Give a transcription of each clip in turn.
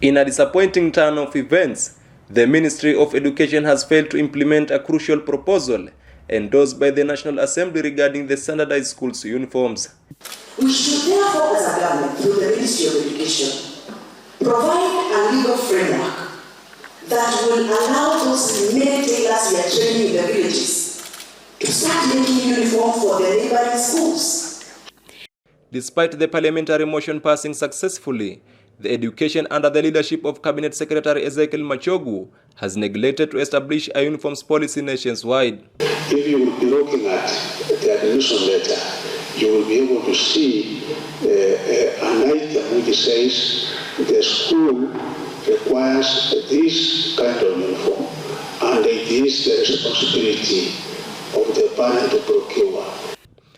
In a disappointing turn of events, the Ministry of Education has failed to implement a crucial proposal endorsed by the National Assembly regarding the standardized schools' uniforms. We should therefore, as a government, through the Ministry of Education, provide a legal framework that will allow those many tailors we are training in the villages to start making uniform for the neighboring schools. Despite the parliamentary motion passing successfully, the education under the leadership of Cabinet Secretary Ezekiel Machogu has neglected to establish a uniforms policy nationwide. If you will be looking at the admission letter, you will be able to see an item which says the school requires this kind of uniform, and it is the responsibility of the parent to procure.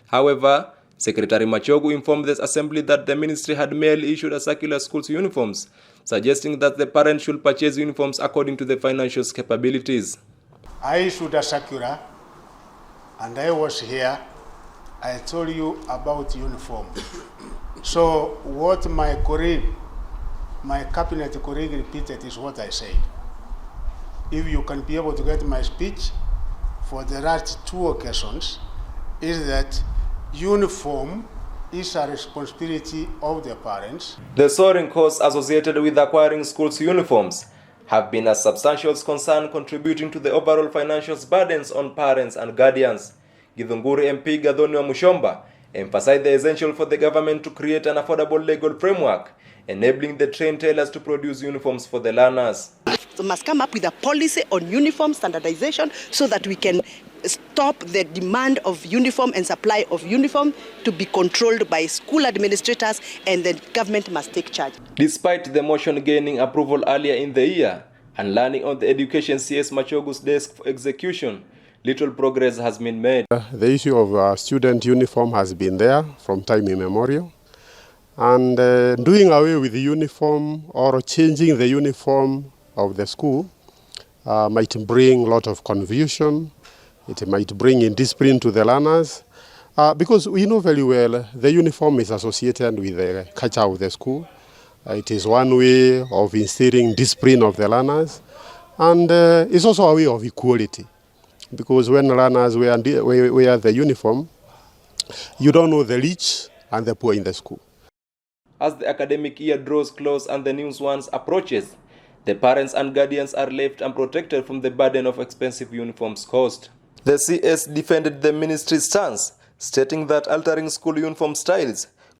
However, Secretary Machogu informed the Assembly that the ministry had merely issued a circular schools uniforms, suggesting that the parents should purchase uniforms according to their financial capabilities. I issued a circular, and I was here. I told you about uniform. So what my cabinet colleague repeated is what I said. If you can be able to get my speech for the last 2 occasions, is that uniform is a responsibility of the parents. The soaring costs associated with acquiring schools' uniforms have been a substantial concern, contributing to the overall financial burdens on parents and guardians. Githunguri MP Gathoni Mushomba emphasized the essential for the government to create an affordable legal framework, enabling the trained tailors to produce uniforms for the learners. So must come up with a policy on uniform standardization so that we can stop the demand of uniform and supply of uniform to be controlled by school administrators, and the government must take charge. Despite the motion gaining approval earlier in the year and landing on the Education CS Machogu's desk for execution, little progress has been made. The issue of student uniform has been there from time immemorial, and doing away with the uniform or changing the uniform of the school might bring a lot of confusion. It might bring indiscipline to the learners, because we know very well the uniform is associated with the culture of the school. It is one way of instilling discipline of the learners, and it's also a way of equality, because when learners wear the uniform, you don't know the rich and the poor in the school. As the academic year draws close and the new ones approaches, the parents and guardians are left unprotected from the burden of expensive uniforms cost. The CS defended the ministry's stance, stating that altering school uniform styles